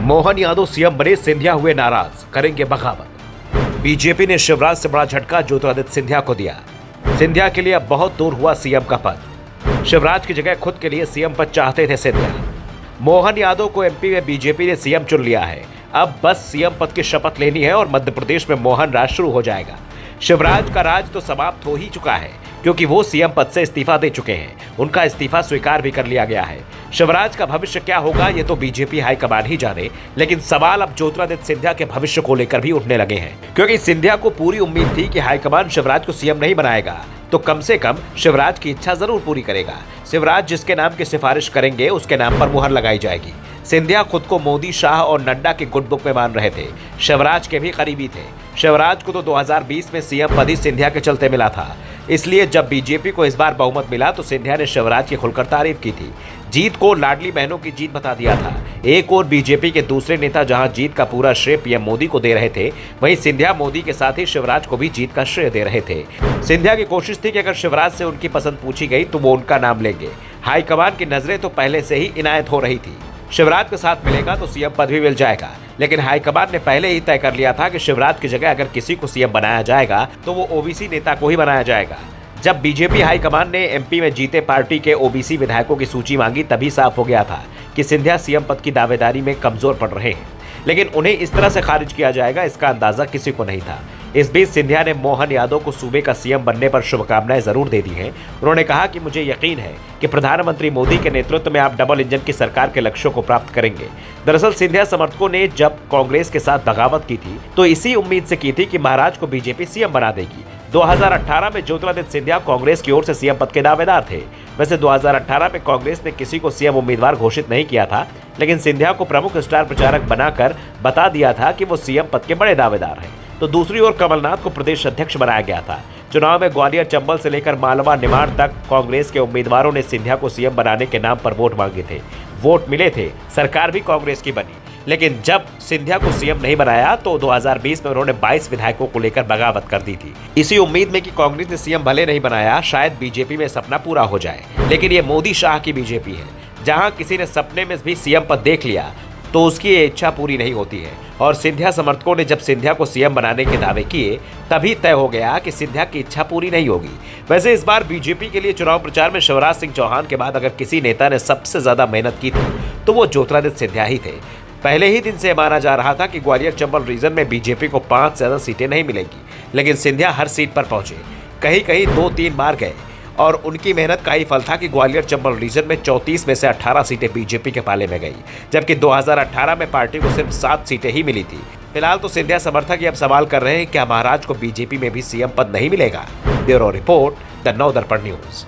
Mohan Yadav CM बने, सिंधिया हुए नाराज, करेंगे बगावत। बीजेपी ने शिवराज से बड़ा झटका ज्योतिरादित्य सिंधिया को दिया। सिंधिया के लिए अब बहुत दूर हुआ सीएम का पद। शिवराज की जगह खुद के लिए सीएम पद चाहते थे सिंधिया। मोहन यादव को एमपी में बीजेपी ने सीएम चुन लिया है। अब बस सीएम पद की शपथ लेनी है और मध्य प्रदेश में मोहन राज शुरू हो जाएगा। शिवराज का राज तो समाप्त हो ही चुका है, क्योंकि वो सीएम पद से इस्तीफा दे चुके हैं। उनका इस्तीफा स्वीकार भी कर लिया गया है। शिवराज का भविष्य क्या होगा ये तो बीजेपी हाईकमान ही जाने, लेकिन सवाल अब ज्योतिरादित्य सिंधिया के भविष्य को लेकर भी उठने लगे हैं, क्योंकि सिंधिया को पूरी उम्मीद थी कि हाईकमान शिवराज को सीएम नहीं बनाएगा तो कम से कम शिवराज की इच्छा जरूर पूरी करेगा। शिवराज जिसके नाम की सिफारिश करेंगे उसके नाम पर मुहर लगाई जाएगी। सिंधिया खुद को मोदी, शाह और नड्डा के गुड बुक में मान रहे थे। शिवराज के भी करीबी थे। शिवराज को तो 2020 में सीएम पद ही सिंधिया के चलते मिला था। इसलिए जब बीजेपी को इस बार बहुमत मिला तो सिंधिया ने शिवराज की खुलकर तारीफ की थी। जीत को लाडली बहनों की जीत बता दिया था। एक और बीजेपी के दूसरे नेता जहां जीत का पूरा श्रेय पीएम मोदी को दे रहे थे, वहीं सिंधिया मोदी के साथ ही शिवराज को भी जीत का श्रेय दे रहे थे। सिंधिया की कोशिश थी कि अगर शिवराज से उनकी पसंद पूछी गई तो वो उनका नाम लेंगे। हाईकमान की नजरें तो पहले से ही इनायत हो रही थी। शिवराज के साथ मिलेगा तो सीएम पद भी मिल जाएगा, लेकिन हाईकमान ने पहले ही तय कर लिया था कि शिवराज की जगह अगर किसी को सीएम बनाया जाएगा तो वो ओबीसी नेता को ही बनाया जाएगा। जब बीजेपी हाईकमान ने एमपी में जीते पार्टी के ओबीसी विधायकों की सूची मांगी, तभी साफ हो गया था कि सिंधिया सीएम पद की दावेदारी में कमजोर पड़ रहे हैं। लेकिन उन्हें इस तरह से खारिज किया जाएगा, इसका अंदाजा किसी को नहीं था। इस बीच सिंधिया ने मोहन यादव को सूबे का सीएम बनने पर शुभकामनाएं जरूर दे दी हैं। उन्होंने कहा कि मुझे यकीन है कि प्रधानमंत्री मोदी के नेतृत्व में आप डबल इंजन की सरकार के लक्ष्यों को प्राप्त करेंगे। दरअसल सिंधिया समर्थकों ने जब कांग्रेस के साथ बगावत की थी तो इसी उम्मीद से की थी कि महाराज को बीजेपी सीएम बना देगी। 2018 में ज्योतिरादित्य सिंधिया कांग्रेस की ओर से सीएम पद के दावेदार थे। वैसे 2018 में कांग्रेस ने किसी को सीएम उम्मीदवार घोषित नहीं किया था, लेकिन सिंधिया को प्रमुख स्टार प्रचारक बनाकर बता दिया था कि वो सीएम पद के बड़े दावेदार हैं। तो दूसरी ओर कमलनाथ को प्रदेश अध्यक्ष बनाया गया था। चुनाव में ग्वालियर, चंबल से लेकर मालवा, निमाड़ तक कांग्रेस के उम्मीदवारों ने सिंधिया को सीएम बनाने के नाम पर वोट मांगे थे। वोट मिले थे, सरकार भी कांग्रेस की बनी। लेकिन जब सिंधिया को सीएम नहीं बनाया तो 2020 में उन्होंने 22 विधायकों को लेकर बगावत कर दी थी, इसी उम्मीद में कि कांग्रेस ने सीएम भले नहीं बनाया, शायद बीजेपी में सपना पूरा हो जाए। लेकिन ये मोदी शाह की बीजेपी है, जहां किसी ने सपने में भी सीएम पद देख लिया तो उसकी ये इच्छा पूरी नहीं होती है। और सिंधिया समर्थकों ने जब सिंधिया को सीएम बनाने के दावे किए, तभी तय हो गया कि सिंधिया की इच्छा पूरी नहीं होगी। वैसे इस बार बीजेपी के लिए चुनाव प्रचार में शिवराज सिंह चौहान के बाद अगर किसी नेता ने सबसे ज्यादा मेहनत की थी तो वो ज्योतिरादित्य सिंधिया ही थे। पहले ही दिन से माना जा रहा था कि ग्वालियर चंबल रीजन में बीजेपी को 5 से ज्यादा सीटें नहीं मिलेंगी, लेकिन सिंधिया हर सीट पर पहुंचे। कहीं कहीं 2-3 बार गए और उनकी मेहनत का ही फल था कि ग्वालियर चंबल रीजन में 34 में से 18 सीटें बीजेपी के पाले में गई, जबकि 2018 में पार्टी को सिर्फ 7 सीटें ही मिली थी। फिलहाल तो सिंधिया समर्थक ये अब सवाल कर रहे हैं कि क्या महाराज को बीजेपी में भी सीएम पद नहीं मिलेगा। Bureau report, the Navdarpan news.